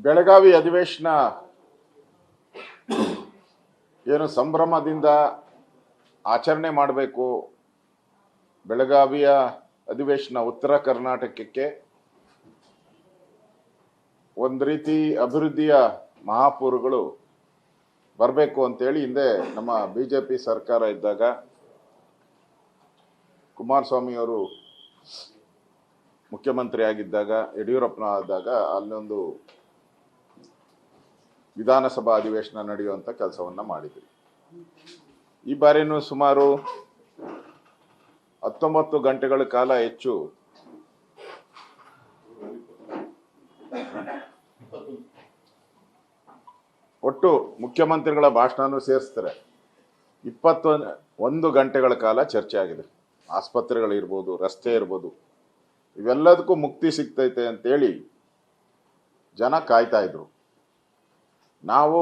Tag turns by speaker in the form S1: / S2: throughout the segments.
S1: ಬೆಳಗಾವಿ ಅಧಿವೇಶನ ಏನು ಸಂಭ್ರಮದಿಂದ ಆಚರಣೆ ಮಾಡಬೇಕು. ಬೆಳಗಾವಿಯ ಅಧಿವೇಶನ ಉತ್ತರ ಕರ್ನಾಟಕಕ್ಕೆ ಒಂದು ರೀತಿ ಅಭಿವೃದ್ಧಿಯ ಮಹಾಪೂರುಗಳು ಬರಬೇಕು ಅಂತೇಳಿ ಹಿಂದೆ ನಮ್ಮ ಬಿಜೆಪಿ ಸರ್ಕಾರ ಇದ್ದಾಗ ಕುಮಾರಸ್ವಾಮಿ ಅವರು ಮುಖ್ಯಮಂತ್ರಿ ಆಗಿದ್ದಾಗ, ಯಡಿಯೂರಪ್ಪನ ಆದಾಗ ಅಲ್ಲೊಂದು ವಿಧಾನಸಭಾ ಅಧಿವೇಶನ ನಡೆಯುವಂಥ ಕೆಲಸವನ್ನು ಮಾಡಿದ್ವಿ. ಈ ಬಾರಿನೂ ಸುಮಾರು 19 ಗಂಟೆಗಳ ಕಾಲ ಹೆಚ್ಚು ಒಟ್ಟು ಮುಖ್ಯಮಂತ್ರಿಗಳ ಭಾಷಣನೂ ಸೇರಿಸ್ತಾರೆ. 21 ಗಂಟೆಗಳ ಕಾಲ ಚರ್ಚೆ ಆಗಿದೆ. ಆಸ್ಪತ್ರೆಗಳಿರ್ಬೋದು, ರಸ್ತೆ ಇರ್ಬೋದು, ಇವೆಲ್ಲದಕ್ಕೂ ಮುಕ್ತಿ ಸಿಗ್ತೈತೆ ಅಂತೇಳಿ ಜನ ಕಾಯ್ತಾ ಇದ್ರು. ನಾವು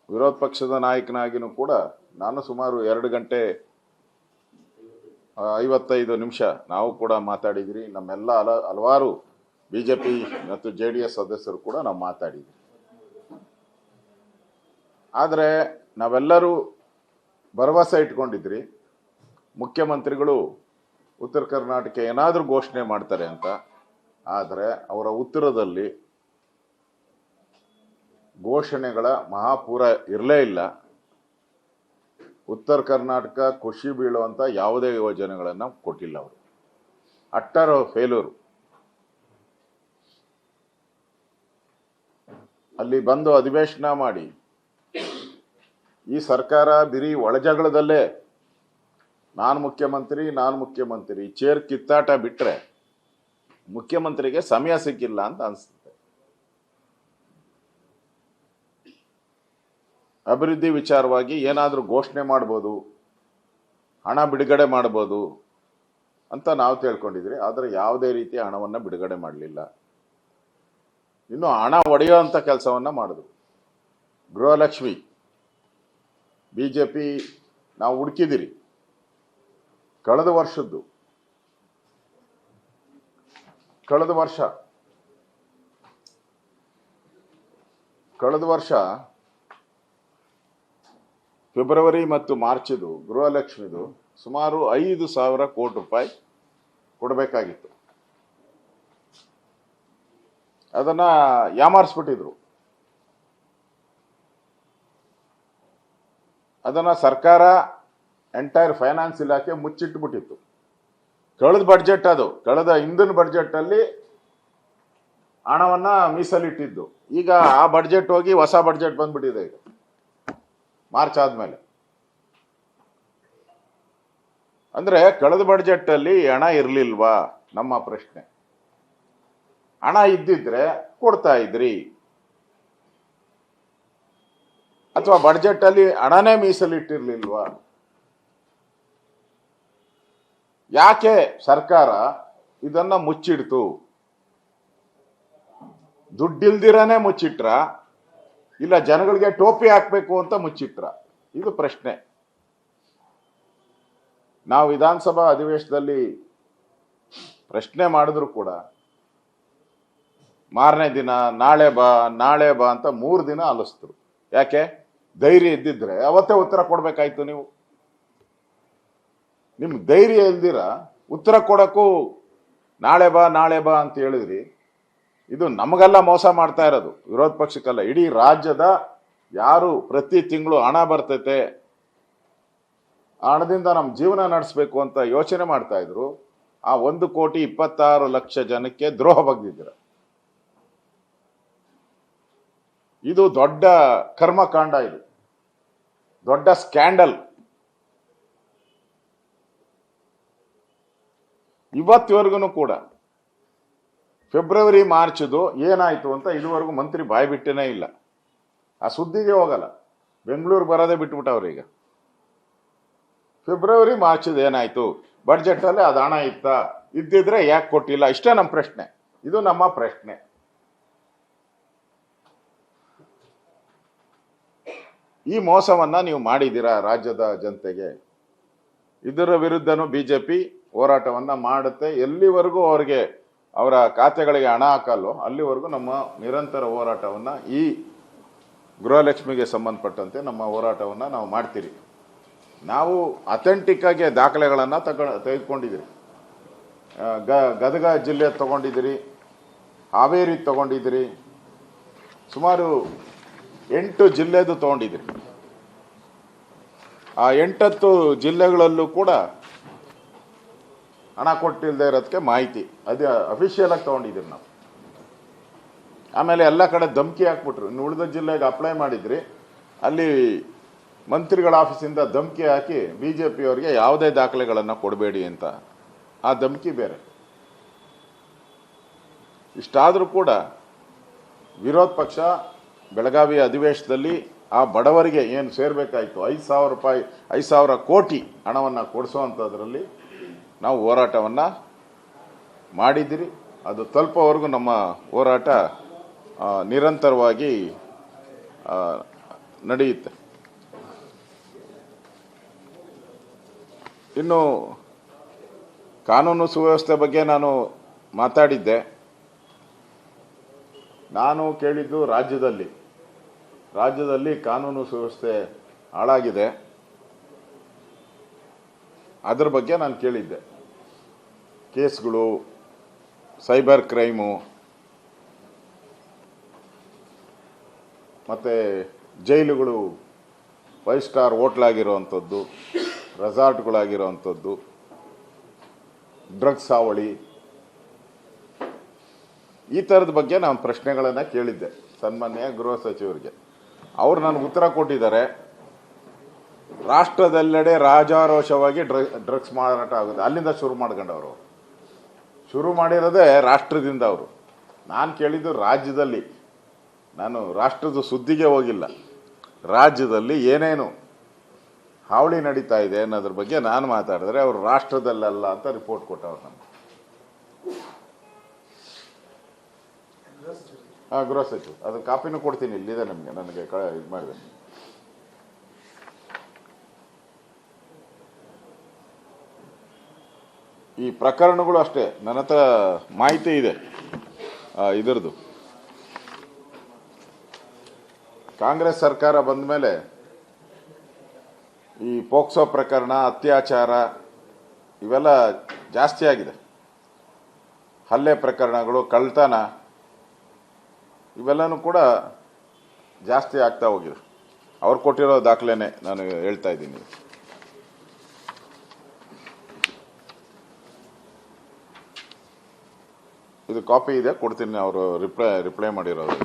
S1: ವಿರೋಧ ಪಕ್ಷದ ನಾಯಕನಾಗಿನೂ ಕೂಡ ನಾನು ಸುಮಾರು 2 ಗಂಟೆ 55 ನಿಮಿಷ ನಾವು ಕೂಡ ಮಾತಾಡಿದ್ರಿ. ನಮ್ಮೆಲ್ಲ ಹಲವಾರು ಬಿಜೆಪಿ ಮತ್ತು JDS ಸದಸ್ಯರು ಕೂಡ ನಾವು ಮಾತಾಡಿದ್ವಿ. ಆದರೆ ನಾವೆಲ್ಲರೂ ಭರವಸೆ ಇಟ್ಕೊಂಡಿದ್ರಿ ಮುಖ್ಯಮಂತ್ರಿಗಳು ಉತ್ತರ ಕರ್ನಾಟಕ ಏನಾದರೂ ಘೋಷಣೆ ಮಾಡ್ತಾರೆ ಅಂತ. ಆದರೆ ಅವರ ಉತ್ತರದಲ್ಲಿ ಘೋಷಣೆಗಳ ಮಹಾಪೂರ ಇರಲೇ ಇಲ್ಲ. ಉತ್ತರ ಕರ್ನಾಟಕ ಖುಷಿ ಬೀಳುವಂಥ ಯಾವುದೇ ಯೋಜನೆಗಳನ್ನು ಕೊಟ್ಟಿಲ್ಲ. ಅವರು ಅಟ್ಟರ್ ಫೇಲ್ಯೂರು. ಅಲ್ಲಿ ಬಂದು ಅಧಿವೇಶನ ಮಾಡಿ ಈ ಸರ್ಕಾರ ಬಿರಿ ಒಳಜಗಳದಲ್ಲೇ ನಾನು ಮುಖ್ಯಮಂತ್ರಿ ಚೇರ್ ಕಿತ್ತಾಟ ಬಿಟ್ಟರೆ ಮುಖ್ಯಮಂತ್ರಿಗೆ ಸಮಯ ಸಿಕ್ಕಿಲ್ಲ ಅಂತ ಅನಿಸುತ್ತೆ. ಅಭಿವೃದ್ಧಿ ವಿಚಾರವಾಗಿ ಏನಾದರೂ ಘೋಷಣೆ ಮಾಡ್ಬೋದು, ಹಣ ಬಿಡುಗಡೆ ಮಾಡ್ಬೋದು ಅಂತ ನಾವು ತಿಳ್ಕೊಂಡಿದ್ರಿ. ಆದರೆ ಯಾವುದೇ ರೀತಿಯ ಹಣವನ್ನು ಬಿಡುಗಡೆ ಮಾಡಲಿಲ್ಲ. ಇನ್ನು ಹಣ ಒಡೆಯುವಂಥ ಕೆಲಸವನ್ನು ಮಾಡಿದ್ರು. ಗೃಹಲಕ್ಷ್ಮಿ ಬಿಜೆಪಿ ನಾವು ಹುಡುಕಿದಿರಿ. ಕಳೆದ ವರ್ಷ ಫೆಬ್ರವರಿ ಮತ್ತು ಮಾರ್ಚ್ದು ಗೃಹಲಕ್ಷ್ಮಿದು ಸುಮಾರು 5,000 ಕೋಟಿ ರೂಪಾಯಿ ಕೊಡಬೇಕಾಗಿತ್ತು. ಅದನ್ನ ಯಾಮಾರಿಸ್ಬಿಟ್ಟಿದ್ರು. ಅದನ್ನ ಸರ್ಕಾರ ಎಂಟೈರ್ ಫೈನಾನ್ಸ್ ಇಲಾಖೆ ಮುಚ್ಚಿಟ್ಬಿಟ್ಟಿತ್ತು. ಕಳೆದ ಬಡ್ಜೆಟ್ ಅದು ಕಳೆದ ಹಿಂದಿನ ಬಡ್ಜೆಟ್ಟಲ್ಲಿ ಹಣವನ್ನು ಮೀಸಲಿಟ್ಟಿದ್ದು. ಈಗ ಆ ಬಡ್ಜೆಟ್ ಹೋಗಿ ಹೊಸ ಬಡ್ಜೆಟ್ ಬಂದ್ಬಿಟ್ಟಿದೆ. ಈಗ ಮಾರ್ಚ್ ಆದಮೇಲೆ ಅಂದರೆ ಕಳೆದ ಬಡ್ಜೆಟ್ಟಲ್ಲಿ ಹಣ ಇರಲಿಲ್ವಾ ನಮ್ಮ ಪ್ರಶ್ನೆ. ಹಣ ಇದ್ದಿದ್ರೆ ಕೊಡ್ತಾ ಇದ್ರಿ, ಅಥವಾ ಬಡ್ಜೆಟ್ಟಲ್ಲಿ ಹಣನೇ ಮೀಸಲಿಟ್ಟಿರ್ಲಿಲ್ವಾ? ಯಾಕೆ ಸರ್ಕಾರ ಇದನ್ನ ಮುಚ್ಚಿಡ್ತು? ದುಡ್ಡಿಲ್ದಿರನೇ ಮುಚ್ಚಿಟ್ರ, ಇಲ್ಲ ಜನಗಳಿಗೆ ಟೋಪಿ ಹಾಕ್ಬೇಕು ಅಂತ ಮುಚ್ಚಿಟ್ರ? ಇದು ಪ್ರಶ್ನೆ. ನಾವು ವಿಧಾನಸಭಾ ಅಧಿವೇಶನದಲ್ಲಿ ಪ್ರಶ್ನೆ ಮಾಡಿದ್ರು ಕೂಡ ಮಾರನೇ ದಿನ ನಾಳೆ ಬಾ ಅಂತ 3 ದಿನ ಆಲಿಸಿದ್ರು. ಯಾಕೆ? ಧೈರ್ಯ ಇದ್ದಿದ್ರೆ ಅವತ್ತೇ ಉತ್ತರ ಕೊಡ್ಬೇಕಾಯ್ತು. ನೀವು ನಿಮ್ಗೆ ಧೈರ್ಯ ಇಲ್ದಿರ ಉತ್ತರ ಕೊಡಕ್ಕೂ ನಾಳೆ ಬಾ ಅಂತ ಹೇಳಿದ್ರಿ. ಇದು ನಮಗೆಲ್ಲ ಮೋಸ ಮಾಡ್ತಾ ಇರೋದು, ವಿರೋಧ ಪಕ್ಷಕ್ಕಲ್ಲ, ಇಡೀ ರಾಜ್ಯದ ಯಾರು ಪ್ರತಿ ತಿಂಗಳು ಹಣ ಬರ್ತೈತೆ, ಆ ಹಣದಿಂದ ನಮ್ಮ ಜೀವನ ನಡೆಸಬೇಕು ಅಂತ ಯೋಚನೆ ಮಾಡ್ತಾ ಇದ್ರು. ಆ 1,26,00,000 ಜನಕ್ಕೆ ದ್ರೋಹ ಬಗ್ದಿದ್ದೀರ. ಇದು ದೊಡ್ಡ ಕರ್ಮಕಾಂಡ, ಇದು ದೊಡ್ಡ ಸ್ಕ್ಯಾಂಡಲ್. ಇವತ್ತಿವರೆಗೂ ಕೂಡ ಫೆಬ್ರವರಿ ಮಾರ್ಚ್ದು ಏನಾಯ್ತು ಅಂತ ಇದುವರೆಗೂ ಮಂತ್ರಿ ಬಾಯಿ ಬಿಟ್ಟೇನೇ ಇಲ್ಲ. ಆ ಸುದ್ದಿಗೆ ಹೋಗಲ್ಲ, ಬೆಂಗಳೂರು ಬರೋದೇ ಬಿಟ್ಬಿಟ್ಟವ್ರು. ಈಗ ಫೆಬ್ರವರಿ ಮಾರ್ಚ್ದು ಏನಾಯ್ತು, ಬಡ್ಜೆಟಲ್ಲಿ ಅದು ಹಣ ಇದ್ದಿದ್ರೆ ಯಾಕೆ ಕೊಟ್ಟಿಲ್ಲ? ಇಷ್ಟೇ ನಮ್ಮ ಪ್ರಶ್ನೆ. ಇದು ನಮ್ಮ ಪ್ರಶ್ನೆ. ಈ ಮೋಸವನ್ನ ನೀವು ಮಾಡಿದ್ದೀರಾ ರಾಜ್ಯದ ಜನತೆಗೆ. ಇದರ ವಿರುದ್ಧನೂ ಬಿಜೆಪಿ ಹೋರಾಟವನ್ನ ಮಾಡುತ್ತೆ. ಎಲ್ಲಿವರೆಗೂ ಅವ್ರಿಗೆ ಅವರ ಖಾತೆಗಳಿಗೆ ಹಣ ಹಾಕಲ್ಲೋ ಅಲ್ಲಿವರೆಗೂ ನಮ್ಮ ನಿರಂತರ ಹೋರಾಟವನ್ನು ಈ ಗೃಹಲಕ್ಷ್ಮಿಗೆ ಸಂಬಂಧಪಟ್ಟಂತೆ ನಮ್ಮ ಹೋರಾಟವನ್ನು ನಾವು ಮಾಡ್ತೀರಿ. ನಾವು ಅಥೆಂಟಿಕ್ ಆಗಿ ದಾಖಲೆಗಳನ್ನು ತೆಗೆದುಕೊಂಡಿದ್ದೀರಿ. ಗದಗ ಜಿಲ್ಲೆ ತಗೊಂಡಿದ್ದೀರಿ, ಹಾವೇರಿ ತಗೊಂಡಿದ್ದೀರಿ, ಸುಮಾರು 8 ಜಿಲ್ಲೆದು ತಗೊಂಡಿದ್ದೀರಿ. ಆ 8 ಜಿಲ್ಲೆಗಳಲ್ಲೂ ಕೂಡ ಹಣ ಕೊಟ್ಟಿಲ್ಲದೆ ಇರೋದಕ್ಕೆ ಮಾಹಿತಿ ಅದು ಅಫಿಷಿಯಲ್ ಆಗಿ ತಗೊಂಡಿದ್ದೀರಿ ನಾವು. ಆಮೇಲೆ ಎಲ್ಲ ಕಡೆ ಧಮಕಿ ಹಾಕ್ಬಿಟ್ರು. ಇನ್ನು ಉಳಿದ ಜಿಲ್ಲೆಗೆ ಅಪ್ಲೈ ಮಾಡಿದ್ರಿ, ಅಲ್ಲಿ ಮಂತ್ರಿಗಳ ಆಫೀಸಿಂದ ಧಮಕಿ ಹಾಕಿ BJP-ಅವರಿಗೆ ಯಾವುದೇ ದಾಖಲೆಗಳನ್ನು ಕೊಡಬೇಡಿ ಅಂತ ಆ ಧಮಕಿ ಬೇರೆ. ಇಷ್ಟಾದರೂ ಕೂಡ ವಿರೋಧ ಪಕ್ಷ ಬೆಳಗಾವಿ ಅಧಿವೇಶನದಲ್ಲಿ ಆ ಬಡವರಿಗೆ ಏನು ಸೇರಬೇಕಾಯಿತು 5,000 ರೂಪಾಯಿ 5,000 ಕೋಟಿ ಹಣವನ್ನು ಕೊಡಿಸೋವಂಥದ್ರಲ್ಲಿ ನಾವು ಹೋರಾಟವನ್ನು ಮಾಡಿದ್ದೀರಿ. ಅದು ತಲುಪೋವರೆಗೂ ನಮ್ಮ ಹೋರಾಟ ನಿರಂತರವಾಗಿ ನಡೆಯುತ್ತೆ. ಇನ್ನು ಕಾನೂನು ಸುವ್ಯವಸ್ಥೆ ಬಗ್ಗೆ ನಾನು ಮಾತಾಡಿದ್ದೆ. ನಾನು ಕೇಳಿದ್ದು ರಾಜ್ಯದಲ್ಲಿ ಕಾನೂನು ಸುವ್ಯವಸ್ಥೆ ಹಾಳಾಗಿದೆ, ಅದರ ಬಗ್ಗೆ ನಾನು ಕೇಳಿದ್ದೆ. ಕೇಸ್ಗಳು, ಸೈಬರ್ ಕ್ರೈಮು, ಮತ್ತು ಜೈಲುಗಳು 5 ಸ್ಟಾರ್ ಹೋಟ್ಲಾಗಿರೋವಂಥದ್ದು, ರೆಸಾರ್ಟ್ಗಳಾಗಿರೋವಂಥದ್ದು, ಡ್ರಗ್ಸ್ ಹಾವಳಿ, ಈ ಥರದ ಬಗ್ಗೆ ನಾನು ಪ್ರಶ್ನೆಗಳನ್ನು ಕೇಳಿದ್ದೆ ಸನ್ಮಾನ್ಯ ಗೃಹ ಸಚಿವರಿಗೆ. ಅವರು ನನಗೆ ಉತ್ತರ ಕೊಟ್ಟಿದ್ದಾರೆ. ರಾಷ್ಟ್ರದೆಲ್ಲೆಡೆ ರಾಜಾರೋಷವಾಗಿ ಡ್ರಗ್ಸ್ ಮಾರಾಟ ಆಗುತ್ತೆ. ಅಲ್ಲಿಂದ ಶುರು ಮಾಡ್ಕೊಂಡವರು, ಶುರು ಮಾಡಿರೋದೇ ರಾಷ್ಟ್ರದಿಂದ ಅವರು. ನಾನು ಕೇಳಿದ್ದು ರಾಜ್ಯದಲ್ಲಿ, ನಾನು ರಾಷ್ಟ್ರದ ಸುದ್ದಿಗೆ ಹೋಗಿಲ್ಲ. ರಾಜ್ಯದಲ್ಲಿ ಏನೇನು ಹಾವಳಿ ನಡೀತಾ ಇದೆ ಅನ್ನೋದ್ರ ಬಗ್ಗೆ ನಾನು ಮಾತಾಡಿದ್ರೆ ಅವರು ರಾಷ್ಟ್ರದಲ್ಲಲ್ಲ ಅಂತ ರಿಪೋರ್ಟ್ ಕೊಟ್ಟವ್ರು ನಮ್ಗೆ. ಗೃಹ ಸಚಿವರು ಅದ್ರ ಕಾಪಿನೂ ಕೊಡ್ತೀನಿ, ಇಲ್ಲಿದೆ ನನಗೆ ಇದು ಮಾಡಿದೆ. ಈ ಪ್ರಕರಣಗಳು ಅಷ್ಟೇ, ನನ್ನ ಹತ್ರ ಮಾಹಿತಿ ಇದೆ ಇದರದು. ಕಾಂಗ್ರೆಸ್ ಸರ್ಕಾರ ಬಂದ ಮೇಲೆ ಈ ಪೋಕ್ಸೋ ಪ್ರಕರಣ, ಅತ್ಯಾಚಾರ ಇವೆಲ್ಲ ಜಾಸ್ತಿ ಆಗಿದೆ. ಹಲ್ಲೆ ಪ್ರಕರಣಗಳು, ಕಳ್ತನ ಇವೆಲ್ಲನೂ ಕೂಡ ಜಾಸ್ತಿ ಆಗ್ತಾ ಹೋಗಿದೆ. ಅವ್ರು ಕೊಟ್ಟಿರೋ ದಾಖಲೆನೇ ನಾನು ಹೇಳ್ತಾ ಇದ್ದೀನಿ. ಇದು ಕಾಪಿ ಇದೆ, ಕೊಡ್ತೀನಿ. ಅವರು ರಿಪ್ಲೈ ಮಾಡಿರೋದು.